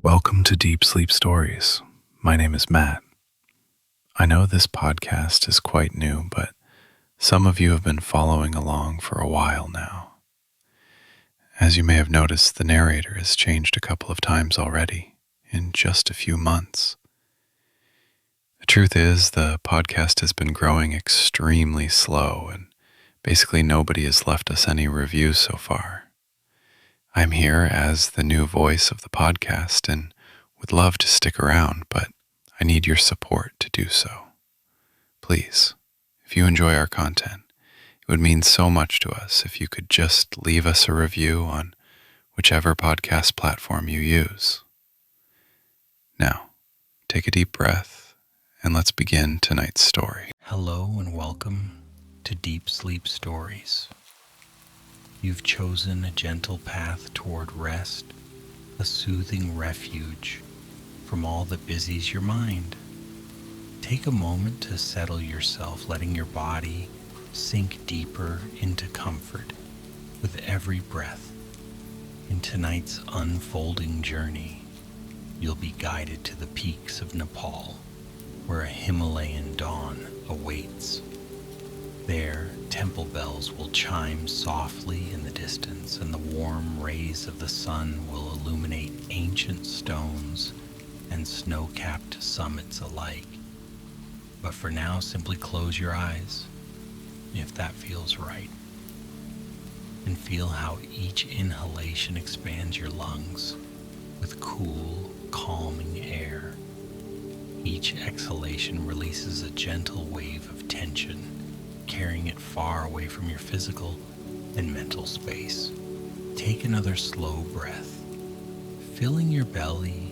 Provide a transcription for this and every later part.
Welcome to Deep Sleep Stories. My name is Matt. I know this podcast is quite new, but some of you have been following along for a while now. As you may have noticed, the narrator has changed a couple of times already in just a few months. The truth is, the podcast has been growing extremely slow, and basically nobody has left us any reviews so far. I'm here as the new voice of the podcast and would love to stick around, but I need your support to do so. Please, if you enjoy our content, it would mean so much to us if you could just leave us a review on whichever podcast platform you use. Now, take a deep breath and let's begin tonight's story. Hello and welcome to Deep Sleep Stories. You've chosen a gentle path toward rest, a soothing refuge from all that busies your mind. Take a moment to settle yourself, letting your body sink deeper into comfort with every breath. In tonight's unfolding journey, you'll be guided to the peaks of Nepal, where a Himalayan dawn awaits. There, temple bells will chime softly in the distance, and the warm rays of the sun will illuminate ancient stones and snow-capped summits alike. But for now, simply close your eyes, if that feels right, and feel how each inhalation expands your lungs with cool, calming air. Each exhalation releases a gentle wave of tension, carrying it far away from your physical and mental space. Take another slow breath, filling your belly,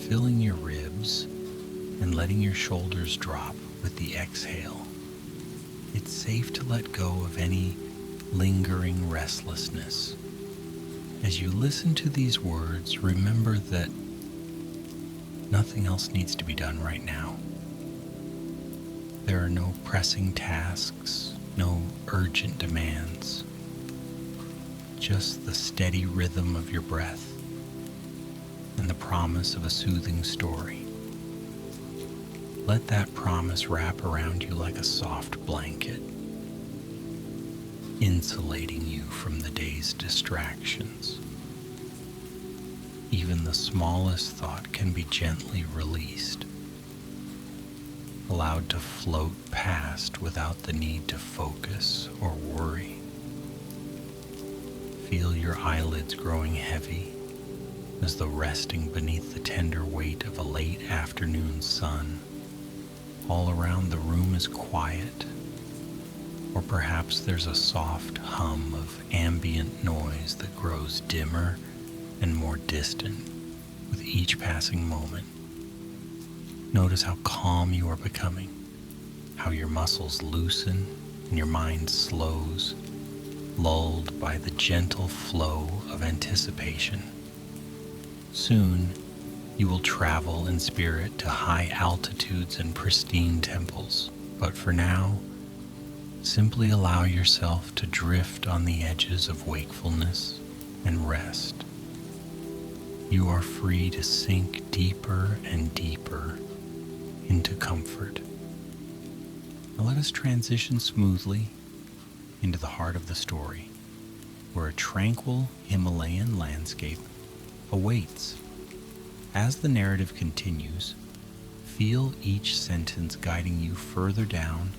filling your ribs, and letting your shoulders drop with the exhale. It's safe to let go of any lingering restlessness. As you listen to these words, remember that nothing else needs to be done right now. There are no pressing tasks, no urgent demands, just the steady rhythm of your breath and the promise of a soothing story. Let that promise wrap around you like a soft blanket, insulating you from the day's distractions. Even the smallest thought can be gently released, allowed to float past without the need to focus or worry. Feel your eyelids growing heavy as though resting beneath the tender weight of a late afternoon sun. All around the room is quiet, or perhaps there's a soft hum of ambient noise that grows dimmer and more distant with each passing moment. Notice how calm you are becoming, how your muscles loosen and your mind slows, lulled by the gentle flow of anticipation. Soon, you will travel in spirit to high altitudes and pristine temples, but for now, simply allow yourself to drift on the edges of wakefulness and rest. You are free to sink deeper and deeper into comfort. Now let us transition smoothly into the heart of the story, where a tranquil Himalayan landscape awaits. As the narrative continues, feel each sentence guiding you further down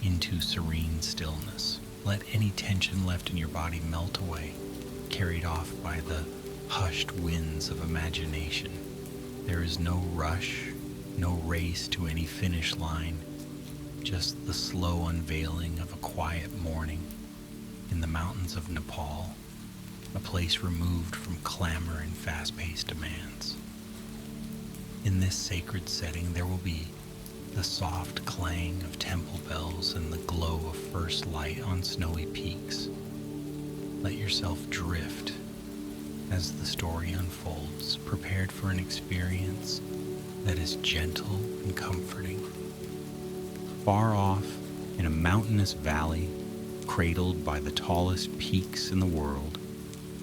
into serene stillness. Let any tension left in your body melt away, carried off by the hushed winds of imagination. There is no rush, no race to any finish line, just the slow unveiling of a quiet morning in the mountains of Nepal, a place removed from clamor and fast-paced demands. In this sacred setting, there will be the soft clang of temple bells and the glow of first light on snowy peaks. Let yourself drift as the story unfolds, prepared for an experience that is gentle and comforting. Far off, in a mountainous valley, cradled by the tallest peaks in the world,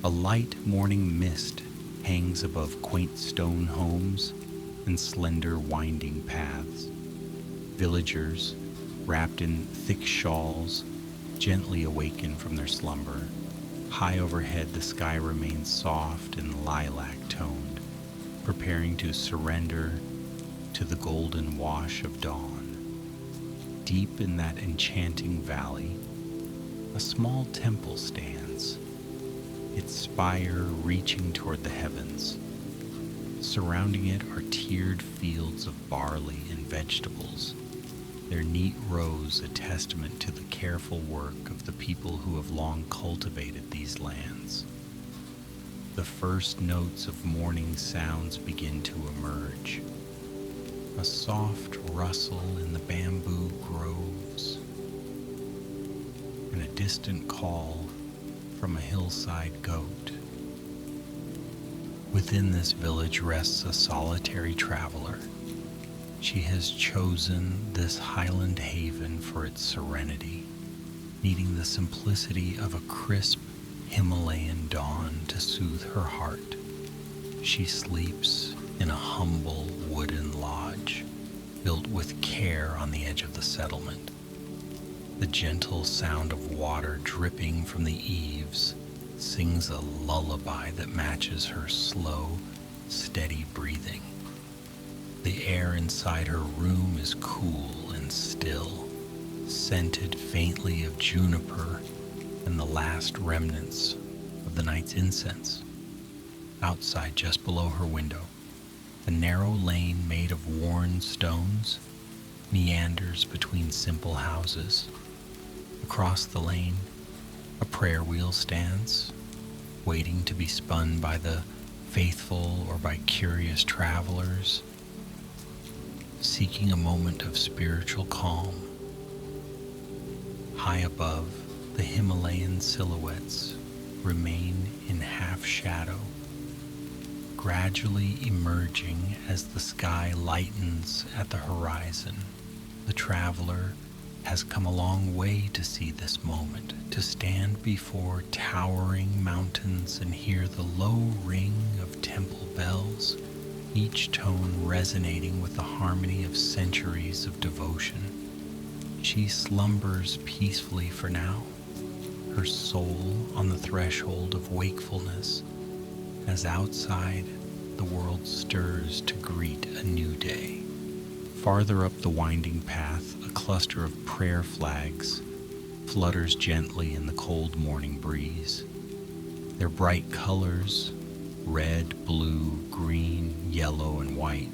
a light morning mist hangs above quaint stone homes and slender winding paths. Villagers, wrapped in thick shawls, gently awaken from their slumber. High overhead, the sky remains soft and lilac-toned, preparing to surrender to the golden wash of dawn. Deep in that enchanting valley, a small temple stands, its spire reaching toward the heavens. Surrounding it are tiered fields of barley and vegetables, their neat rows a testament to the careful work of the people who have long cultivated these lands. The first notes of morning sounds begin to emerge. A soft rustle in the bamboo groves, and a distant call from a hillside goat. Within this village rests a solitary traveler. She has chosen this highland haven for its serenity, needing the simplicity of a crisp Himalayan dawn to soothe her heart. She sleeps in a humble wooden lodge built with care on the edge of the settlement. The gentle sound of water dripping from the eaves sings a lullaby that matches her slow, steady breathing. The air inside her room is cool and still, scented faintly of juniper and the last remnants of the night's incense. Outside, just below her window, a narrow lane made of worn stones meanders between simple houses. Across the lane, a prayer wheel stands, waiting to be spun by the faithful or by curious travelers, seeking a moment of spiritual calm. High above, the Himalayan silhouettes remain in half shadow, gradually emerging as the sky lightens at the horizon. The traveler has come a long way to see this moment, to stand before towering mountains and hear the low ring of temple bells, each tone resonating with the harmony of centuries of devotion. She slumbers peacefully for now, her soul on the threshold of wakefulness, as outside the world stirs to greet a new day. Farther up the winding path, a cluster of prayer flags flutters gently in the cold morning breeze. Their bright colors, red, blue, green, yellow, and white,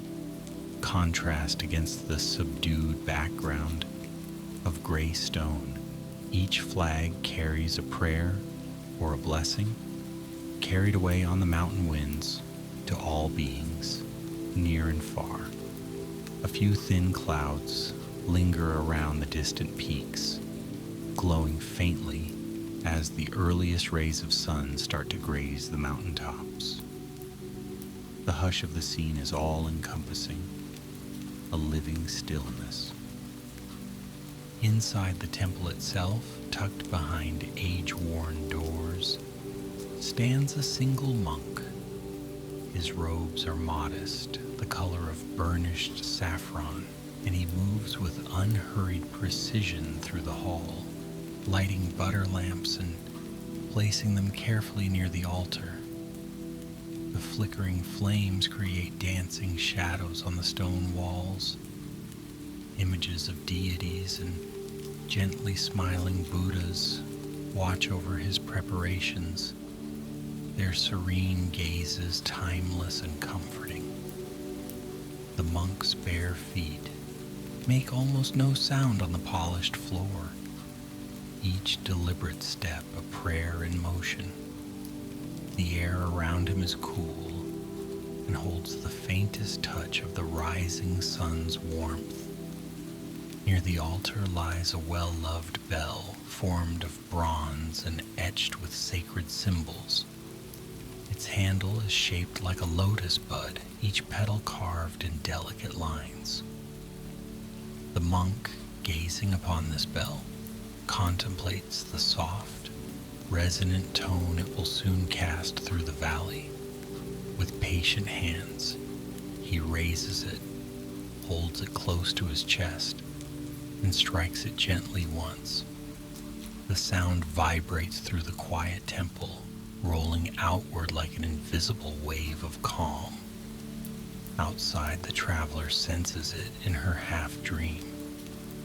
contrast against the subdued background of gray stone. Each flag carries a prayer or a blessing, carried away on the mountain winds to all beings, near and far. A few thin clouds linger around the distant peaks, glowing faintly as the earliest rays of sun start to graze the mountaintops. The hush of the scene is all-encompassing, a living stillness. Inside the temple itself, tucked behind age-worn doors, stands a single monk. His robes are modest, the color of burnished saffron, and he moves with unhurried precision through the hall, lighting butter lamps and placing them carefully near the altar. The flickering flames create dancing shadows on the stone walls. Images of deities and gently smiling Buddhas watch over his preparations, their serene gazes timeless and comforting. The monk's bare feet make almost no sound on the polished floor, each deliberate step a prayer in motion. The air around him is cool and holds the faintest touch of the rising sun's warmth. Near the altar lies a well-loved bell formed of bronze and etched with sacred symbols. Its handle is shaped like a lotus bud, each petal carved in delicate lines. The monk, gazing upon this bell, contemplates the soft, resonant tone it will soon cast through the valley. With patient hands, he raises it, holds it close to his chest, and strikes it gently once. The sound vibrates through the quiet temple, rolling outward like an invisible wave of calm. Outside, the traveler senses it in her half-dream,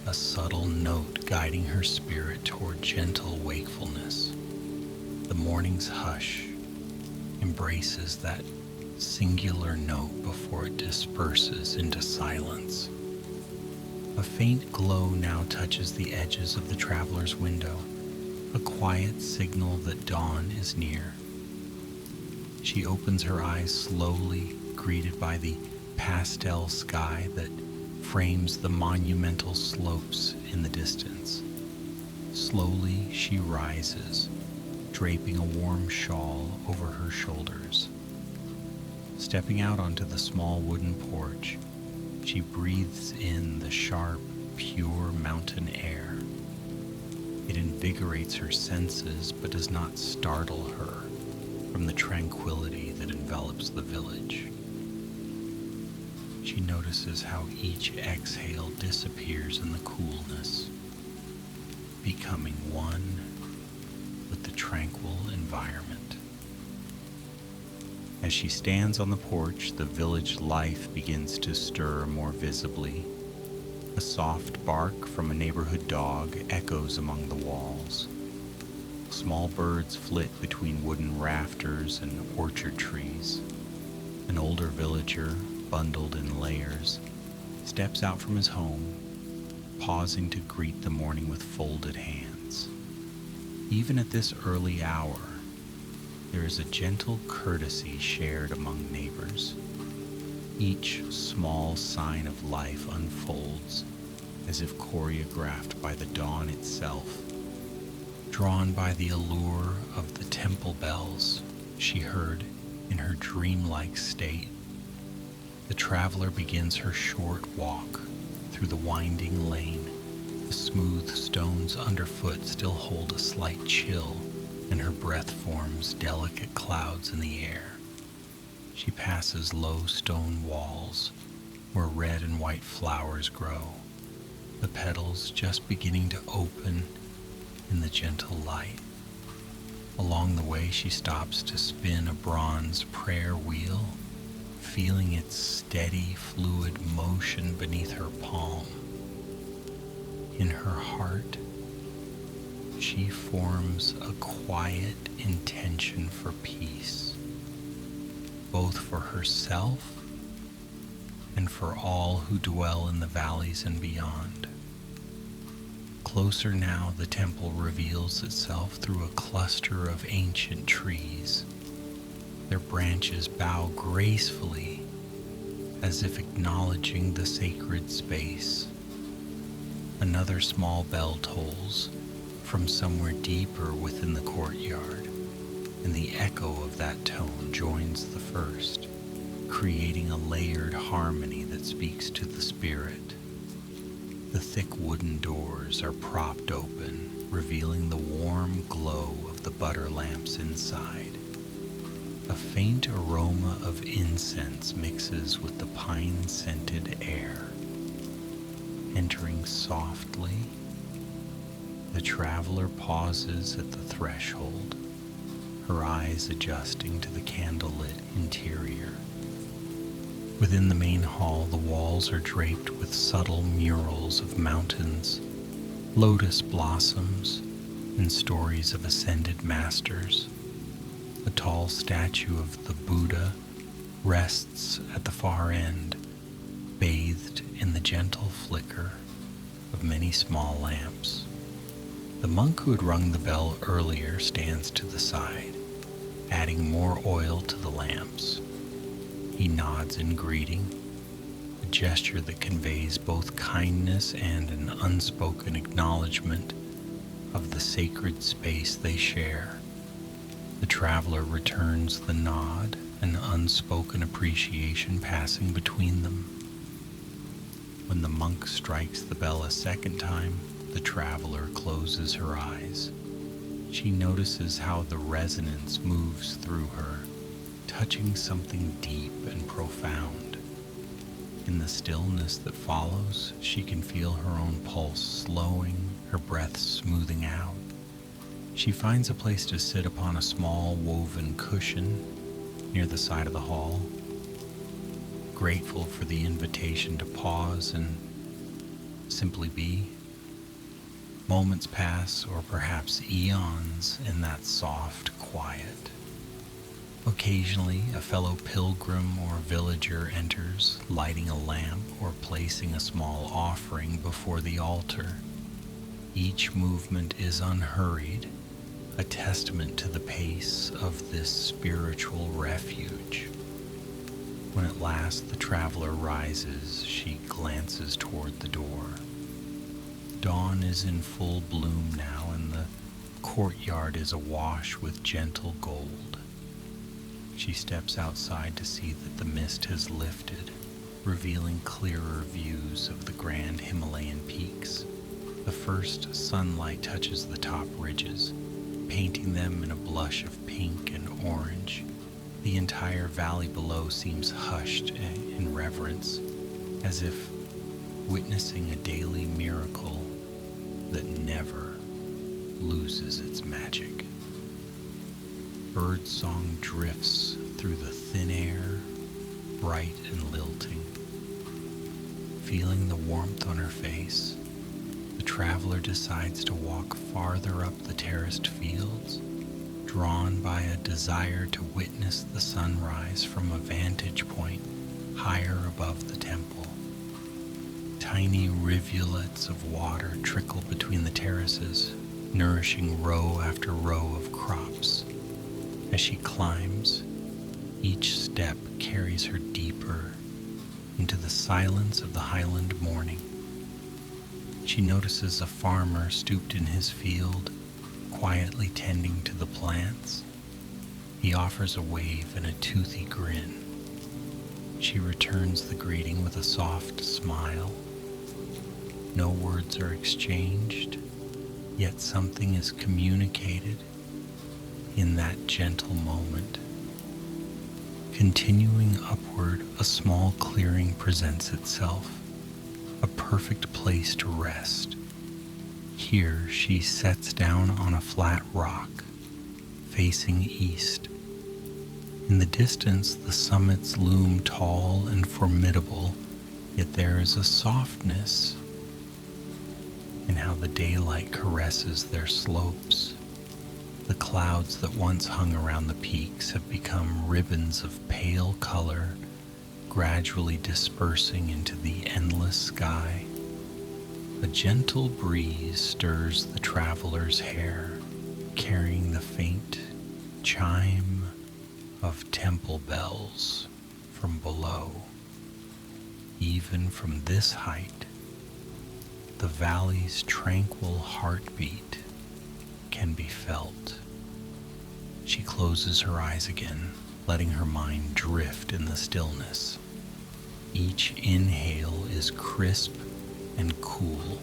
a subtle note guiding her spirit toward gentle wakefulness. The morning's hush embraces that singular note before it disperses into silence. A faint glow now touches the edges of the traveler's window, a quiet signal that dawn is near. She opens her eyes slowly, greeted by the pastel sky that frames the monumental slopes in the distance. Slowly she rises, draping a warm shawl over her shoulders. Stepping out onto the small wooden porch, she breathes in the sharp, pure mountain air. It invigorates her senses but does not startle her from the tranquility that envelops the village. She notices how each exhale disappears in the coolness, becoming one with the tranquil environment. As she stands on the porch, the village life begins to stir more visibly. A soft bark from a neighborhood dog echoes among the walls. Small birds flit between wooden rafters and orchard trees. An older villager, bundled in layers, steps out from his home, pausing to greet the morning with folded hands. Even at this early hour, there is a gentle courtesy shared among neighbors. Each small sign of life unfolds as if choreographed by the dawn itself. Drawn by the allure of the temple bells she heard in her dreamlike state, the traveler begins her short walk through the winding lane. The smooth stones underfoot still hold a slight chill, and her breath forms delicate clouds in the air. She passes low stone walls where red and white flowers grow, the petals just beginning to open in the gentle light. Along the way, she stops to spin a bronze prayer wheel, feeling its steady, fluid motion beneath her palm. In her heart, she forms a quiet intention for peace, both for herself and for all who dwell in the valleys and beyond. Closer now, the temple reveals itself through a cluster of ancient trees. Their branches bow gracefully, as if acknowledging the sacred space. Another small bell tolls from somewhere deeper within the courtyard, and the echo of that tone joins the first, creating a layered harmony that speaks to the spirit. The thick wooden doors are propped open, revealing the warm glow of the butter lamps inside. A faint aroma of incense mixes with the pine-scented air. Entering softly, the traveler pauses at the threshold, her eyes adjusting to the candlelit interior. Within the main hall, the walls are draped with subtle murals of mountains, lotus blossoms, and stories of ascended masters. A tall statue of the Buddha rests at the far end, bathed in the gentle flicker of many small lamps. The monk who had rung the bell earlier stands to the side, adding more oil to the lamps. He nods in greeting, a gesture that conveys both kindness and an unspoken acknowledgement of the sacred space they share. The traveler returns the nod, an unspoken appreciation passing between them. When the monk strikes the bell a second time, the traveler closes her eyes. She notices how the resonance moves through her, touching something deep and profound. In the stillness that follows, she can feel her own pulse slowing, her breath smoothing out. She finds a place to sit upon a small woven cushion near the side of the hall, grateful for the invitation to pause and simply be. Moments pass, or perhaps eons, in that soft quiet. Occasionally, a fellow pilgrim or villager enters, lighting a lamp or placing a small offering before the altar. Each movement is unhurried, a testament to the pace of this spiritual refuge. When at last the traveler rises, she glances toward the door. Dawn is in full bloom now, and the courtyard is awash with gentle gold. She steps outside to see that the mist has lifted, revealing clearer views of the grand Himalayan peaks. The first sunlight touches the top ridges, painting them in a blush of pink and orange. The entire valley below seems hushed in reverence, as if witnessing a daily miracle that never loses its magic. Birdsong drifts through the thin air, bright and lilting. Feeling the warmth on her face, the traveler decides to walk farther up the terraced fields, drawn by a desire to witness the sunrise from a vantage point higher above the temple. Tiny rivulets of water trickle between the terraces, nourishing row after row of crops. As she climbs, each step carries her deeper into the silence of the highland morning. She notices a farmer stooped in his field, quietly tending to the plants. He offers a wave and a toothy grin. She returns the greeting with a soft smile. No words are exchanged, yet something is communicated in that gentle moment. Continuing upward, a small clearing presents itself, a perfect place to rest. Here she sets down on a flat rock, facing east. In the distance, the summits loom tall and formidable, yet there is a softness in how the daylight caresses their slopes. The clouds that once hung around the peaks have become ribbons of pale color, gradually dispersing into the endless sky. A gentle breeze stirs the traveler's hair, carrying the faint chime of temple bells from below. Even from this height, the valley's tranquil heartbeat can be felt. She closes her eyes again, letting her mind drift in the stillness. Each inhale is crisp and cool.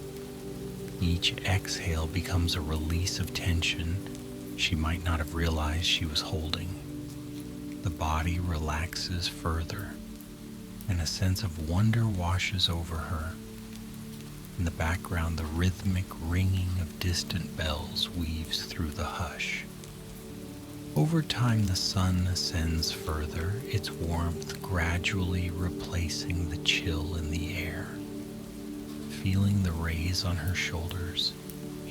Each exhale becomes a release of tension she might not have realized she was holding. The body relaxes further, and a sense of wonder washes over her. In the background, the rhythmic ringing of distant bells weaves through the hush. Over time, the sun ascends further, its warmth gradually replacing the chill in the air. Feeling the rays on her shoulders,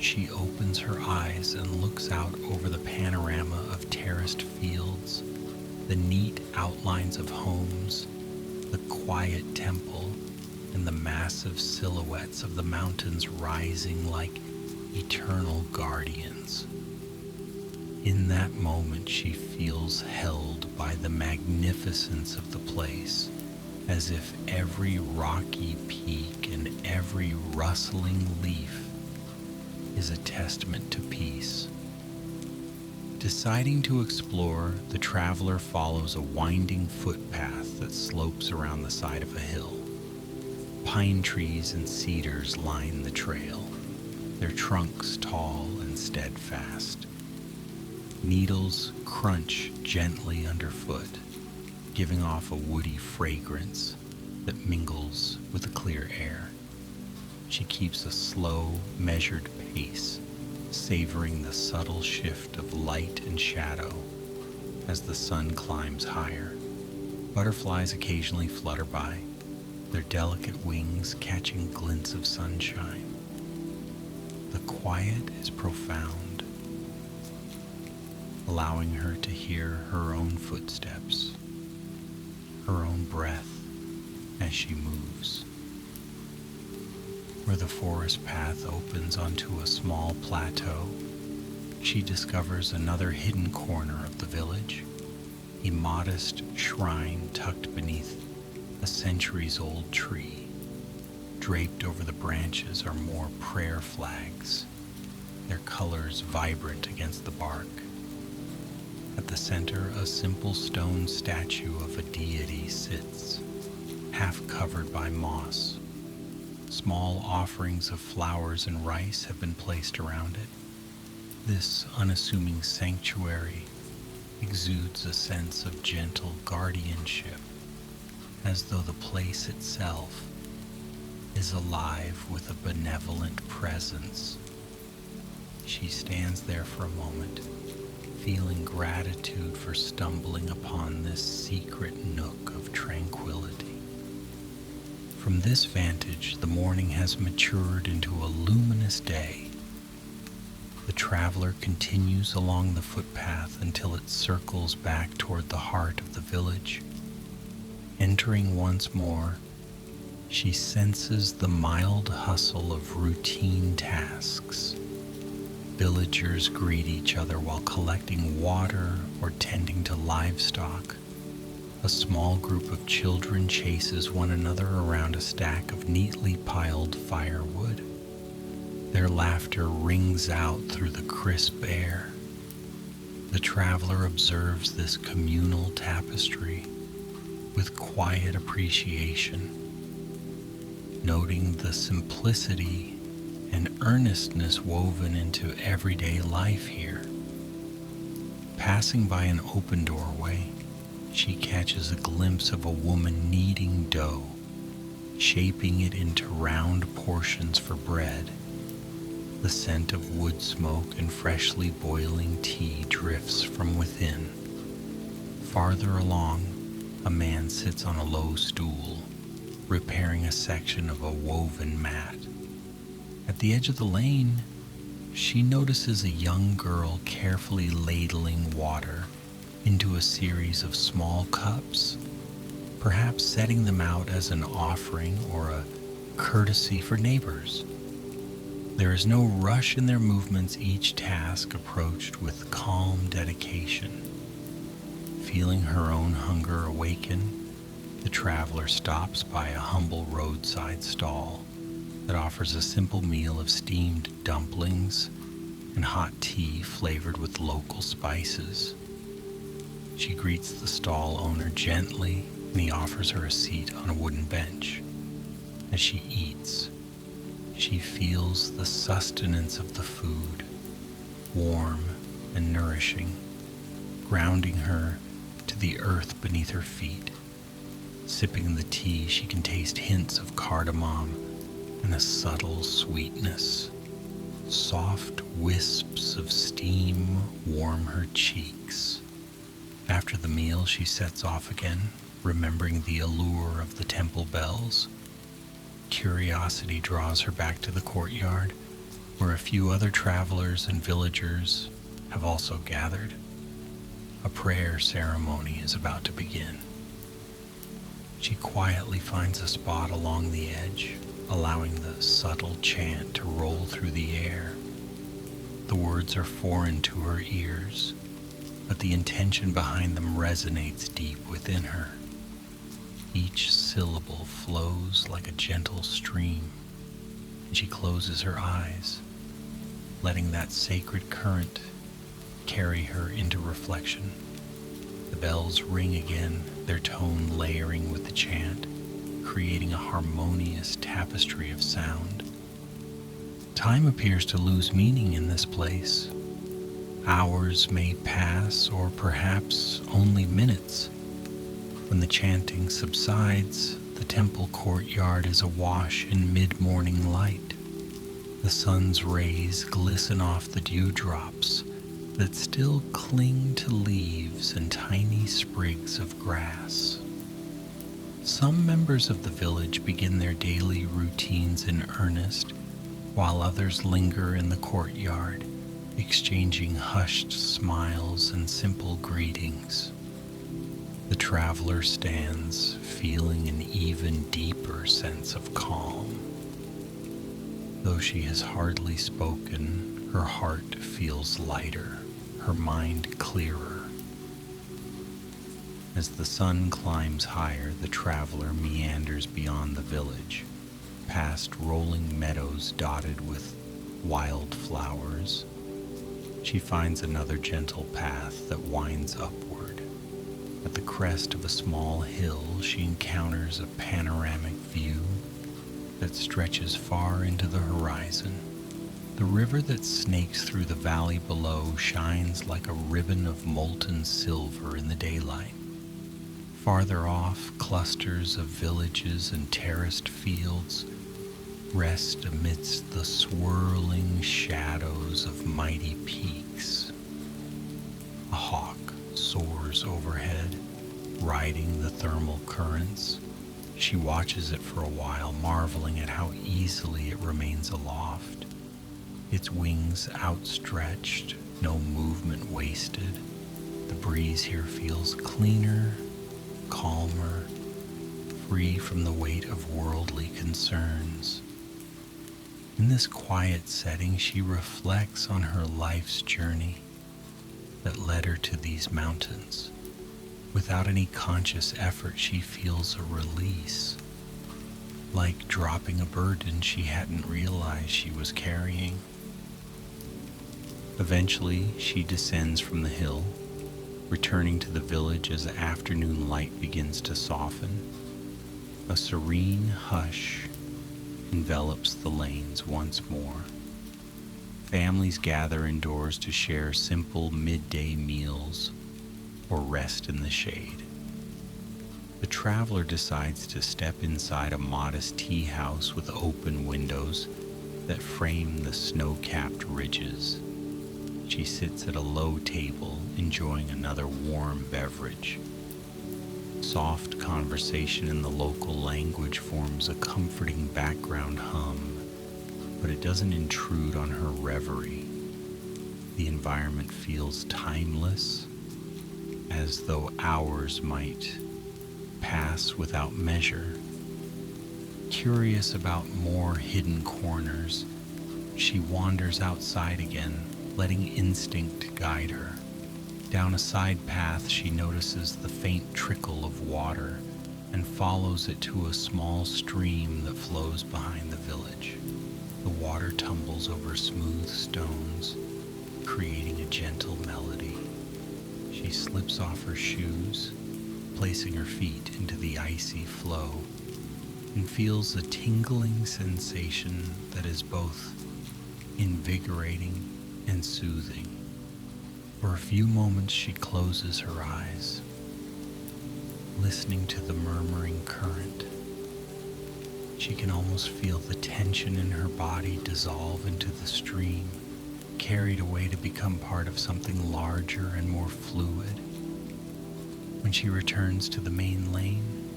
she opens her eyes and looks out over the panorama of terraced fields, the neat outlines of homes, the quiet temple, and the massive silhouettes of the mountains rising like eternal guardians. In that moment, she feels held by the magnificence of the place, as if every rocky peak and every rustling leaf is a testament to peace. Deciding to explore, the traveler follows a winding footpath that slopes around the side of a hill. Pine trees and cedars line the trail, their trunks tall and steadfast. Needles crunch gently underfoot, giving off a woody fragrance that mingles with the clear air. She keeps a slow, measured pace, savoring the subtle shift of light and shadow as the sun climbs higher. Butterflies occasionally flutter by, their delicate wings catching glints of sunshine. The quiet is profound, allowing her to hear her own footsteps, her own breath as she moves. Where the forest path opens onto a small plateau, she discovers another hidden corner of the village, a modest shrine tucked beneath a centuries-old tree. Draped over the branches are more prayer flags, their colors vibrant against the bark. At the center, a simple stone statue of a deity sits, half covered by moss. Small offerings of flowers and rice have been placed around it. This unassuming sanctuary exudes a sense of gentle guardianship, as though the place itself is alive with a benevolent presence. She stands there for a moment, feeling gratitude for stumbling upon this secret nook of tranquility. From this vantage, the morning has matured into a luminous day. The traveler continues along the footpath until it circles back toward the heart of the village. Entering once more, she senses the mild hustle of routine tasks. Villagers greet each other while collecting water or tending to livestock. A small group of children chases one another around a stack of neatly piled firewood. Their laughter rings out through the crisp air. The traveler observes this communal tapestry with quiet appreciation, noting the simplicity and earnestness woven into everyday life here. Passing by an open doorway, she catches a glimpse of a woman kneading dough, shaping it into round portions for bread. The scent of wood smoke and freshly boiling tea drifts from within. Farther along, a man sits on a low stool, repairing a section of a woven mat. At the edge of the lane, she notices a young girl carefully ladling water into a series of small cups, perhaps setting them out as an offering or a courtesy for neighbors. There is no rush in their movements, each task approached with calm dedication. Feeling her own hunger awaken, the traveler stops by a humble roadside stall that offers a simple meal of steamed dumplings and hot tea flavored with local spices. She greets the stall owner gently, and he offers her a seat on a wooden bench. As she eats, she feels the sustenance of the food, warm and nourishing, grounding her to the earth beneath her feet. Sipping the tea, she can taste hints of cardamom and a subtle sweetness. Soft wisps of steam warm her cheeks. After the meal, she sets off again, remembering the allure of the temple bells. Curiosity draws her back to the courtyard, where a few other travelers and villagers have also gathered. A prayer ceremony is about to begin. She quietly finds a spot along the edge, allowing the subtle chant to roll through the air. The words are foreign to her ears, but the intention behind them resonates deep within her. Each syllable flows like a gentle stream, and she closes her eyes, letting that sacred current carry her into reflection. The bells ring again, their tone layering with the chant, creating a harmonious tapestry of sound. Time appears to lose meaning in this place. Hours may pass, or perhaps only minutes. When the chanting subsides, the temple courtyard is awash in mid-morning light. The sun's rays glisten off the dewdrops that still cling to leaves and tiny sprigs of grass. Some members of the village begin their daily routines in earnest, while others linger in the courtyard, exchanging hushed smiles and simple greetings. The traveler stands, feeling an even deeper sense of calm. Though she has hardly spoken, her heart feels lighter, her mind clearer. As the sun climbs higher, the traveler meanders beyond the village, past rolling meadows dotted with wild flowers. She finds another gentle path that winds upward. At the crest of a small hill, she encounters a panoramic view that stretches far into the horizon. The river that snakes through the valley below shines like a ribbon of molten silver in the daylight. Farther off, clusters of villages and terraced fields rest amidst the swirling shadows of mighty peaks. A hawk soars overhead, riding the thermal currents. She watches it for a while, marveling at how easily it remains aloft. Its wings outstretched, no movement wasted. The breeze here feels cleaner, calmer, free from the weight of worldly concerns. In this quiet setting, she reflects on her life's journey that led her to these mountains. Without any conscious effort, she feels a release, like dropping a burden she hadn't realized she was carrying. Eventually, she descends from the hill, returning to the village as the afternoon light begins to soften. A serene hush envelops the lanes once more. Families gather indoors to share simple midday meals or rest in the shade. The traveler decides to step inside a modest tea house with open windows that frame the snow-capped ridges. She sits at a low table, enjoying another warm beverage. Soft conversation in the local language forms a comforting background hum, but it doesn't intrude on her reverie. The environment feels timeless, as though hours might pass without measure. Curious about more hidden corners, she wanders outside again, letting instinct guide her. Down a side path, she notices the faint trickle of water and follows it to a small stream that flows behind the village. The water tumbles over smooth stones, creating a gentle melody. She slips off her shoes, placing her feet into the icy flow, and feels a tingling sensation that is both invigorating and soothing. For a few moments she closes her eyes, listening to the murmuring current. She can almost feel the tension in her body dissolve into the stream, carried away to become part of something larger and more fluid. When she returns to the main lane,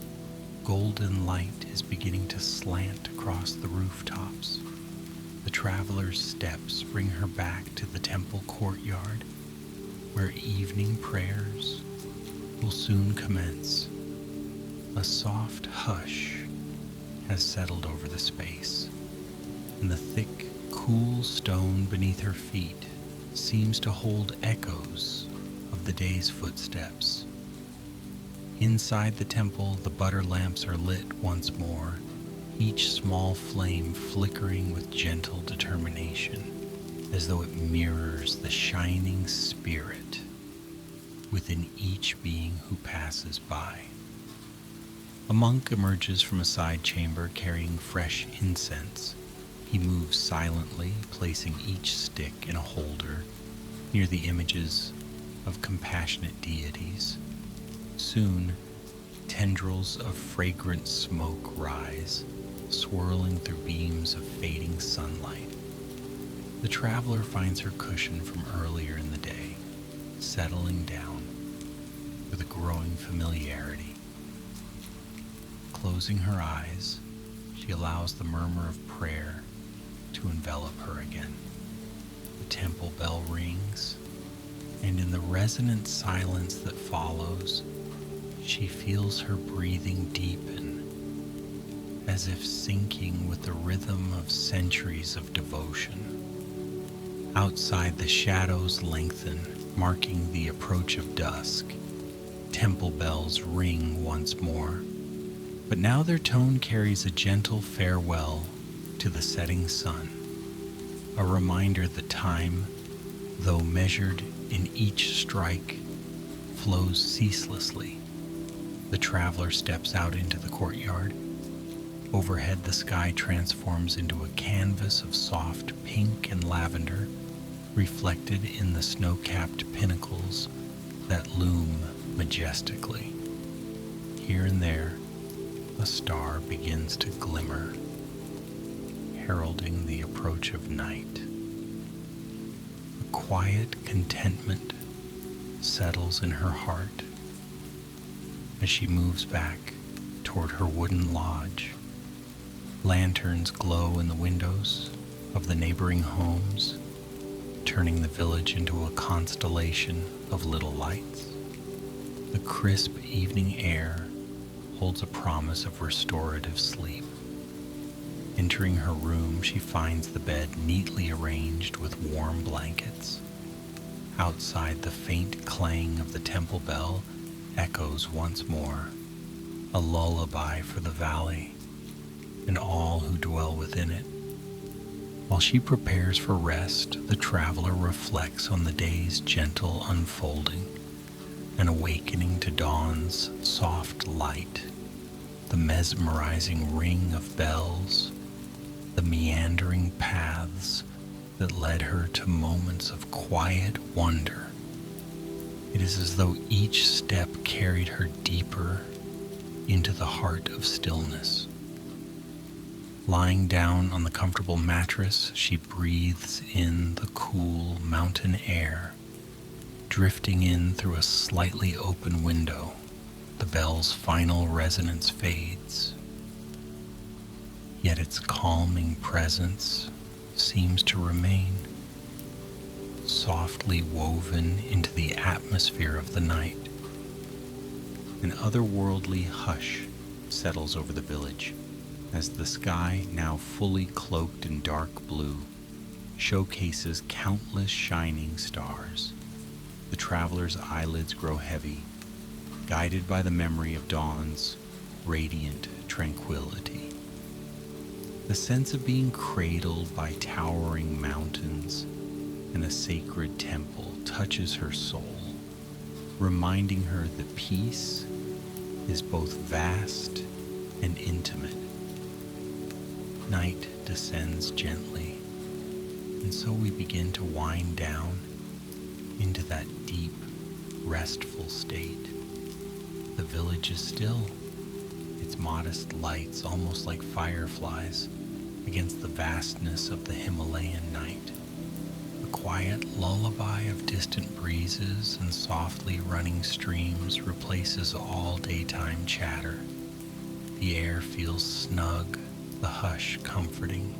golden light is beginning to slant across the rooftops. The traveler's steps bring her back to the temple courtyard, where evening prayers will soon commence. A soft hush has settled over the space, and the thick, cool stone beneath her feet seems to hold echoes of the day's footsteps. Inside the temple, the butter lamps are lit once more, each small flame flickering with gentle determination, as though it mirrors the shining spirit within each being who passes by. A monk emerges from a side chamber carrying fresh incense. He moves silently, placing each stick in a holder near the images of compassionate deities. Soon, tendrils of fragrant smoke rise, swirling through beams of fading sunlight. The traveler finds her cushion from earlier in the day, settling down with a growing familiarity. Closing her eyes, she allows the murmur of prayer to envelop her again. The temple bell rings, and in the resonant silence that follows, she feels her breathing deepen, as if syncing with the rhythm of centuries of devotion. Outside, the shadows lengthen, marking the approach of dusk. Temple bells ring once more, but now their tone carries a gentle farewell to the setting sun, a reminder that time, though measured in each strike, flows ceaselessly. The traveler steps out into the courtyard. Overhead, the sky transforms into a canvas of soft pink and lavender, reflected in the snow-capped pinnacles that loom majestically. Here and there, a star begins to glimmer, heralding the approach of night. A quiet contentment settles in her heart as she moves back toward her wooden lodge. Lanterns glow in the windows of the neighboring homes, turning the village into a constellation of little lights. The crisp evening air holds a promise of restorative sleep. Entering her room, she finds the bed neatly arranged with warm blankets. Outside, the faint clang of the temple bell echoes once more, a lullaby for the valley and all who dwell within it. While she prepares for rest, the traveler reflects on the day's gentle unfolding, an awakening to dawn's soft light, the mesmerizing ring of bells, the meandering paths that led her to moments of quiet wonder. It is as though each step carried her deeper into the heart of stillness. Lying down on the comfortable mattress, she breathes in the cool mountain air, drifting in through a slightly open window. The bell's final resonance fades, yet its calming presence seems to remain, softly woven into the atmosphere of the night. An otherworldly hush settles over the village as the sky, now fully cloaked in dark blue, showcases countless shining stars. The traveler's eyelids grow heavy, guided by the memory of dawn's radiant tranquility. The sense of being cradled by towering mountains and a sacred temple touches her soul, reminding her that peace is both vast and intimate. Night descends gently, and so we begin to wind down into that deep, restful state. The village is still, its modest lights almost like fireflies against the vastness of the Himalayan night. A quiet lullaby of distant breezes and softly running streams replaces all daytime chatter. The air feels snug, the hush comforting.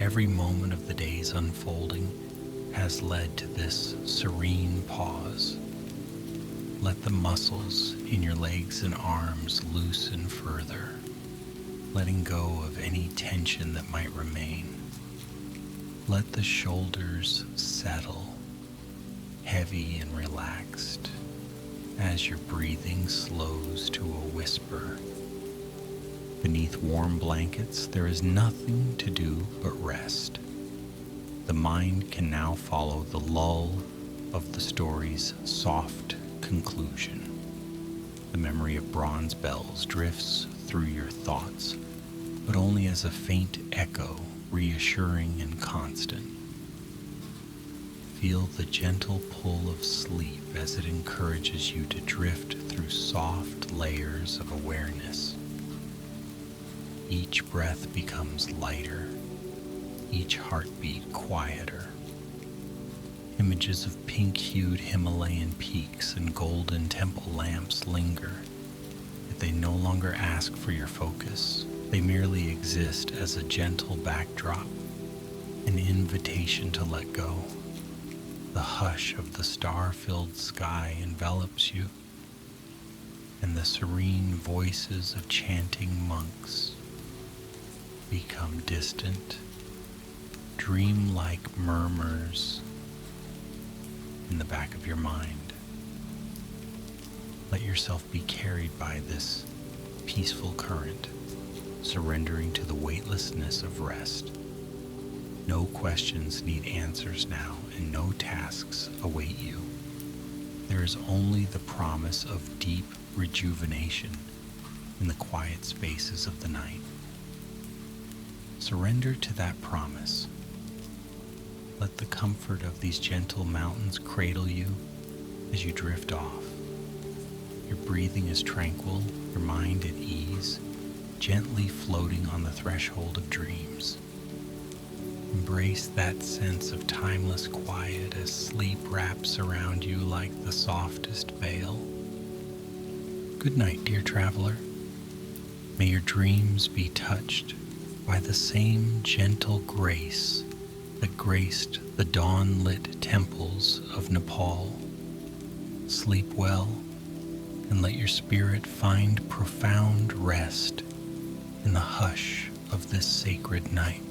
Every moment of the day's unfolding has led to this serene pause. Let the muscles in your legs and arms loosen further, letting go of any tension that might remain. Let the shoulders settle, heavy and relaxed, as your breathing slows to a whisper. Beneath warm blankets, there is nothing to do but rest. The mind can now follow the lull of the story's soft conclusion. The memory of bronze bells drifts through your thoughts, but only as a faint echo, reassuring and constant. Feel the gentle pull of sleep as it encourages you to drift through soft layers of awareness. Each breath becomes lighter, each heartbeat quieter. Images of pink-hued Himalayan peaks and golden temple lamps linger, yet they no longer ask for your focus. They merely exist as a gentle backdrop, an invitation to let go. The hush of the star-filled sky envelops you, and the serene voices of chanting monks become distant, dream-like murmurs in the back of your mind. Let yourself be carried by this peaceful current, surrendering to the weightlessness of rest. No questions need answers now, and no tasks await you. There is only the promise of deep rejuvenation in the quiet spaces of the night. Surrender to that promise. Let the comfort of these gentle mountains cradle you as you drift off. Your breathing is tranquil, your mind at ease, gently floating on the threshold of dreams. Embrace that sense of timeless quiet as sleep wraps around you like the softest veil. Good night, dear traveler. May your dreams be touched by the same gentle grace that graced the dawn-lit temples of Nepal. Sleep well, and let your spirit find profound rest in the hush of this sacred night.